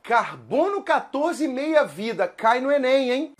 Carbono 14 meia-vida, cai no Enem, hein?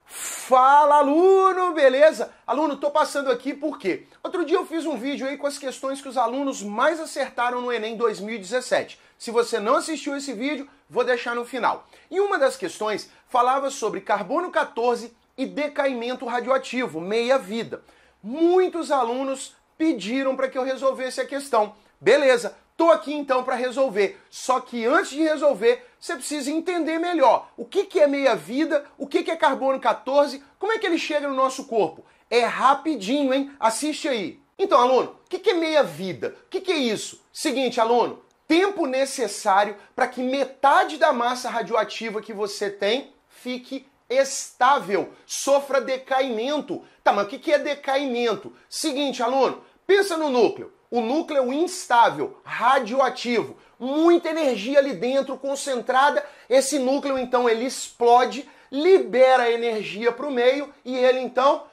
Fala, aluno, beleza? Aluno, tô passando aqui por quê? Outro dia eu fiz um vídeo aí com as questões que os alunos mais acertaram no Enem 2017. Se você não assistiu esse vídeo, vou deixar no final. E uma das questões falava sobre carbono 14 e decaimento radioativo, meia-vida. Muitos alunos pediram para que eu resolvesse a questão. Beleza, tô aqui então para resolver. Só que antes de resolver, você precisa entender melhor o que é meia-vida, o que é carbono 14, como é que ele chega no nosso corpo. É rapidinho, hein? Assiste aí. Então, aluno, o que é meia-vida? O que é isso? Seguinte, aluno, tempo necessário para que metade da massa radioativa que você tem fique estável, sofra decaimento. Tá, mas o que é decaimento? Seguinte, aluno, pensa no núcleo. O núcleo instável, radioativo, muita energia ali dentro concentrada. Esse núcleo, então, ele explode, libera energia para o meio e ele, então,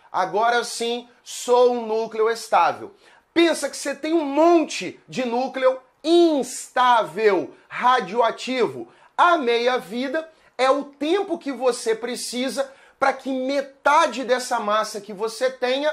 agora sim, sou um núcleo estável. Pensa que você tem um monte de núcleo instável, radioativo. A meia-vida é o tempo que você precisa para que metade dessa massa que você tenha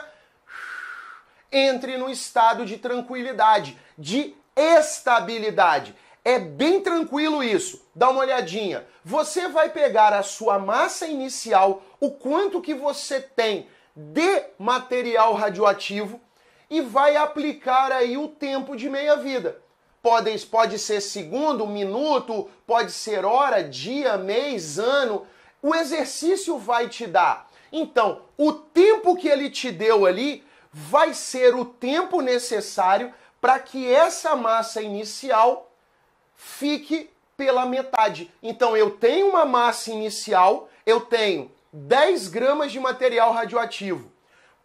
entre no estado de tranquilidade, de estabilidade. É bem tranquilo isso. Dá uma olhadinha. Você vai pegar a sua massa inicial, o quanto que você tem de material radioativo e vai aplicar aí o tempo de meia-vida. Pode ser segundo, minuto, pode ser hora, dia, mês, ano. O exercício vai te dar. Então, o tempo que ele te deu ali vai ser o tempo necessário para que essa massa inicial fique pela metade. Então, eu tenho uma massa inicial, eu tenho 10 gramas de material radioativo.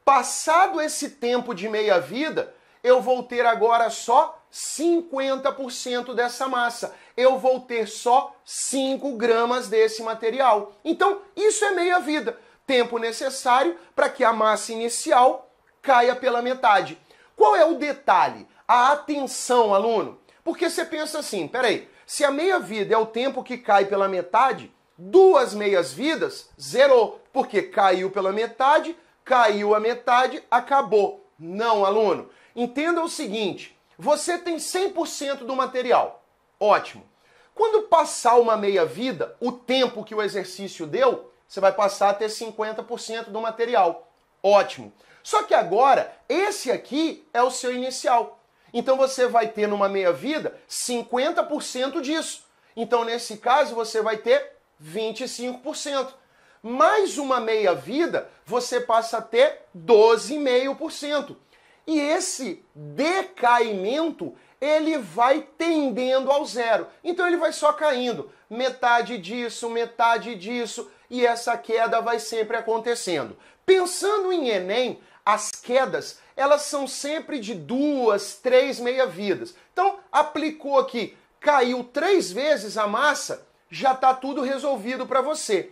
Passado esse tempo de meia-vida, eu vou ter agora só 50% dessa massa. Eu vou ter só 5 gramas desse material. Então, isso é meia-vida. Tempo necessário para que a massa inicial caia pela metade. Qual é o detalhe? A atenção, aluno. Porque você pensa assim, peraí, se a meia-vida é o tempo que cai pela metade, 2 meias-vidas, zerou. Porque caiu pela metade, caiu a metade, acabou. Não, aluno. Entenda o seguinte, você tem 100% do material. Ótimo. Quando passar uma meia-vida, o tempo que o exercício deu, você vai passar a ter 50% do material. Ótimo. Só que agora, esse aqui é o seu inicial. Então você vai ter numa meia-vida 50% disso. Então nesse caso você vai ter 25%. Mais uma meia-vida, você passa a ter 12,5%. E esse decaimento, ele vai tendendo ao zero. Então ele vai só caindo. Metade disso, e essa queda vai sempre acontecendo. Pensando em Enem, as quedas, elas são sempre de 2, 3 meia-vidas. Então, aplicou aqui, caiu 3 vezes a massa, já está tudo resolvido para você.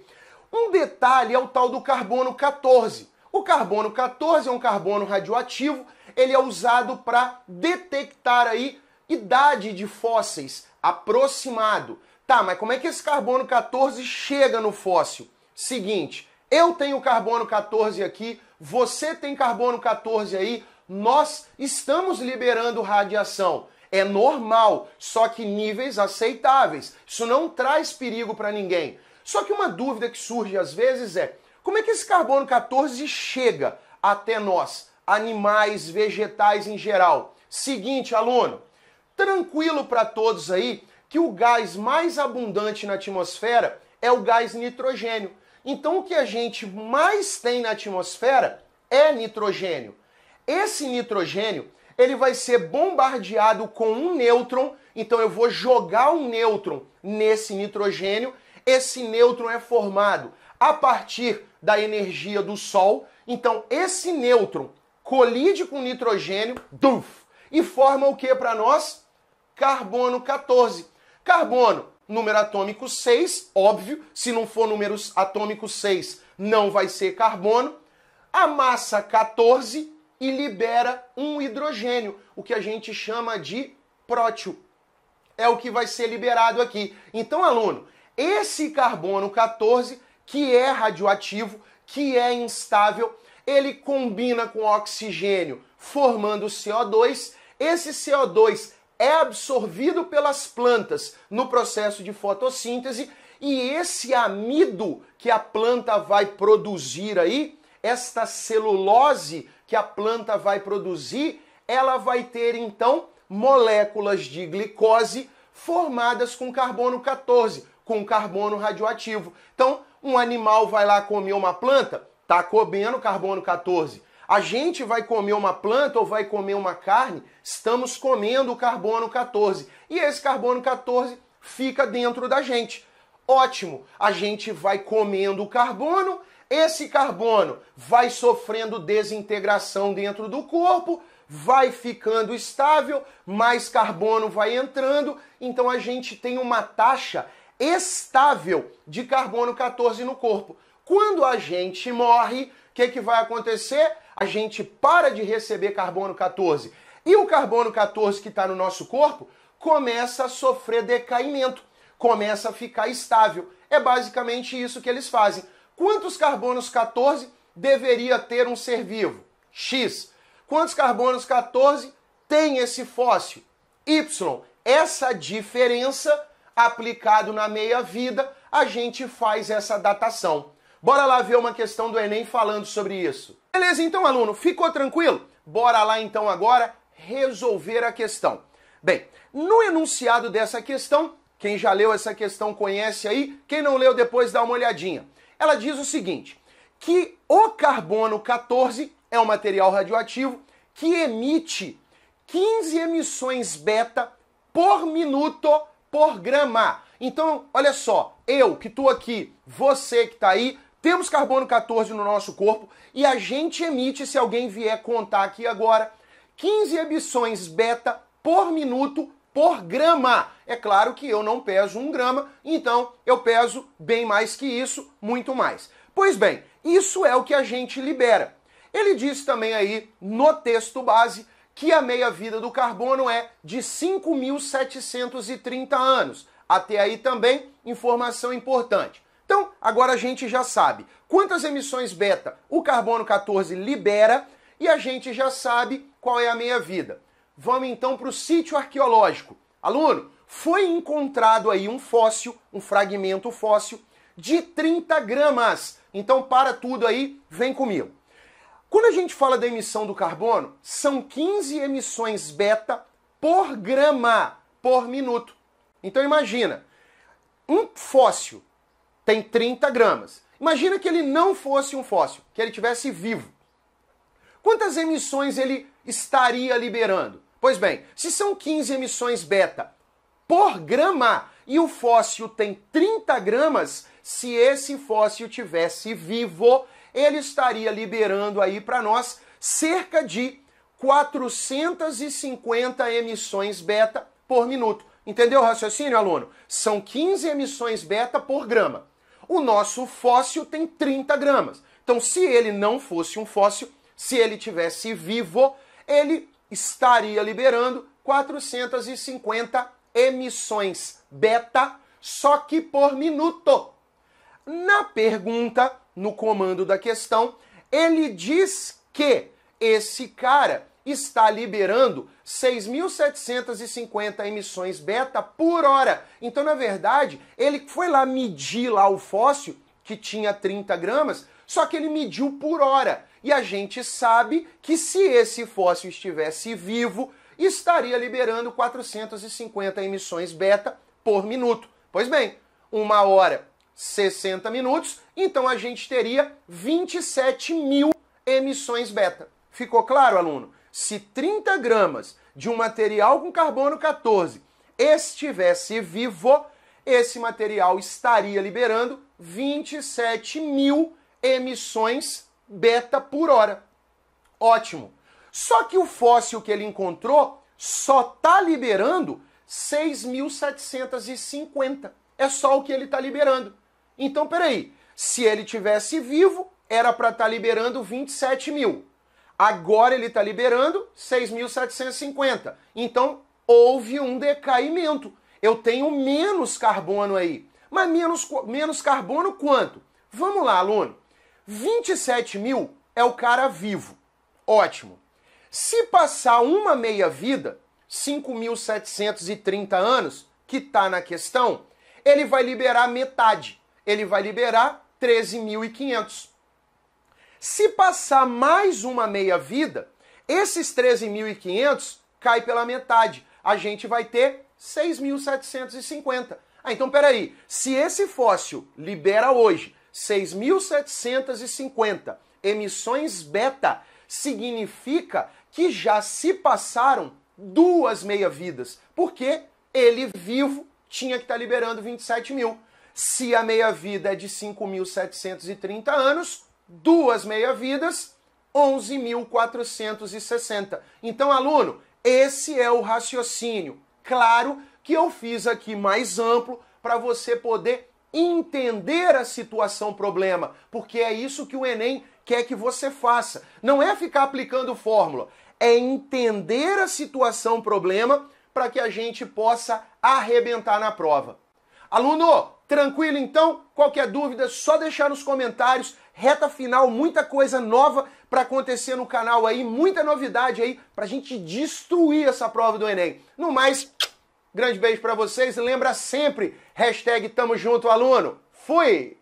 Um detalhe é o tal do carbono 14. O carbono 14 é um carbono radioativo, ele é usado para detectar aí idade de fósseis aproximado. Tá, mas como é que esse carbono 14 chega no fóssil? Seguinte, eu tenho carbono 14 aqui, você tem carbono 14 aí, nós estamos liberando radiação. É normal, só que níveis aceitáveis. Isso não traz perigo para ninguém. Só que uma dúvida que surge às vezes é, como é que esse carbono 14 chega até nós, animais, vegetais em geral? Seguinte, aluno, tranquilo para todos aí que o gás mais abundante na atmosfera é o gás nitrogênio. Então o que a gente mais tem na atmosfera é nitrogênio. Esse nitrogênio, ele vai ser bombardeado com um nêutron, então eu vou jogar um nêutron nesse nitrogênio, esse nêutron é formado a partir da energia do Sol, então esse nêutron colide com o nitrogênio, e forma o que para nós? Carbono 14. Carbono, número atômico 6, óbvio, se não for número atômico 6, não vai ser carbono. a massa 14 e libera um hidrogênio, o que a gente chama de prótio. É o que vai ser liberado aqui. Então, aluno, esse carbono 14, que é radioativo, que é instável, ele combina com oxigênio, formando CO2. Esse CO2 é absorvido pelas plantas no processo de fotossíntese e esse amido que a planta vai produzir aí, esta celulose que a planta vai produzir, ela vai ter então moléculas de glicose formadas com carbono 14, com carbono radioativo. Então, um animal vai lá comer uma planta, tá comendo carbono 14. A gente vai comer uma planta ou vai comer uma carne, estamos comendo o carbono 14. E esse carbono 14 fica dentro da gente. Ótimo, a gente vai comendo o carbono, esse carbono vai sofrendo desintegração dentro do corpo, vai ficando estável, mais carbono vai entrando, então a gente tem uma taxa estável de carbono 14 no corpo. Quando a gente morre, o que vai acontecer? A gente para de receber carbono 14 e o carbono 14 que está no nosso corpo começa a sofrer decaimento, começa a ficar estável. É basicamente isso que eles fazem. Quantos carbonos 14 deveria ter um ser vivo? X. Quantos carbonos 14 tem esse fóssil? Y. Essa diferença, aplicado na meia-vida, a gente faz essa datação. Bora lá ver uma questão do Enem falando sobre isso. Beleza, então, aluno, ficou tranquilo? Bora lá, então, agora resolver a questão. Bem, no enunciado dessa questão, quem já leu essa questão conhece aí, quem não leu depois dá uma olhadinha. Ela diz o seguinte, que o carbono 14 é um material radioativo que emite 15 emissões beta por minuto por grama. Então, olha só, eu que estou aqui, você que está aí, temos carbono 14 no nosso corpo e a gente emite, se alguém vier contar aqui agora, 15 emissões beta por minuto por grama. É claro que eu não peso 1 grama, então eu peso bem mais que isso, muito mais. Pois bem, isso é o que a gente libera. Ele diz também aí no texto base que a meia-vida do carbono é de 5.730 anos. Até aí também informação importante. Então, agora a gente já sabe quantas emissões beta o carbono 14 libera e a gente já sabe qual é a meia-vida. Vamos então para o sítio arqueológico. Aluno, foi encontrado aí um fóssil, um fragmento fóssil de 30 gramas. Então, para tudo aí, vem comigo. Quando a gente fala da emissão do carbono, são 15 emissões beta por grama por minuto. Então imagina, um fóssil tem 30 gramas. Imagina que ele não fosse um fóssil, que ele tivesse vivo. Quantas emissões ele estaria liberando? Pois bem, se são 15 emissões beta por grama e o fóssil tem 30 gramas, se esse fóssil tivesse vivo, ele estaria liberando aí para nós cerca de 450 emissões beta por minuto. Entendeu o raciocínio, aluno? São 15 emissões beta por grama. O nosso fóssil tem 30 gramas. Então, se ele não fosse um fóssil, se ele tivesse vivo, ele estaria liberando 450 emissões beta, só que por minuto. Na pergunta, no comando da questão, ele diz que esse cara está liberando 6.750 emissões beta por hora. Então, na verdade, ele foi lá medir lá o fóssil, que tinha 30 gramas, só que ele mediu por hora. E a gente sabe que se esse fóssil estivesse vivo, estaria liberando 450 emissões beta por minuto. Pois bem, 1 hora, 60 minutos, então a gente teria 27.000 emissões beta. Ficou claro, aluno? Se 30 gramas de um material com carbono 14 estivesse vivo, esse material estaria liberando 27.000 emissões beta por hora. Ótimo. Só que o fóssil que ele encontrou só está liberando 6.750. É só o que ele está liberando. Então, peraí, se ele tivesse vivo, era para estar liberando 27 mil. Agora ele está liberando 6.750. Então, houve um decaimento. Eu tenho menos carbono aí. Mas menos carbono quanto? Vamos lá, aluno. 27 mil é o cara vivo. Ótimo. Se passar uma meia-vida, 5.730 anos, que está na questão, ele vai liberar metade. Ele vai liberar 13.500. Se passar mais uma meia-vida, esses 13.500 cai pela metade. A gente vai ter 6.750. Ah, então peraí. Se esse fóssil libera hoje 6.750 emissões beta, significa que já se passaram 2 meia-vidas, porque ele vivo tinha que estar liberando 27 mil. Se a meia-vida é de 5.730 anos, 2 meia-vidas, 11.460. Então, aluno, esse é o raciocínio. Claro que eu fiz aqui mais amplo para você poder entender a situação problema, porque é isso que o Enem quer que você faça. Não é ficar aplicando fórmula, é entender a situação problema para que a gente possa arrebentar na prova. Aluno, tranquilo então? Qualquer dúvida, só deixar nos comentários. Reta final, muita coisa nova para acontecer no canal aí, muita novidade aí pra gente destruir essa prova do Enem. No mais, grande beijo para vocês. Lembra sempre, #tamo junto, aluno. Fui!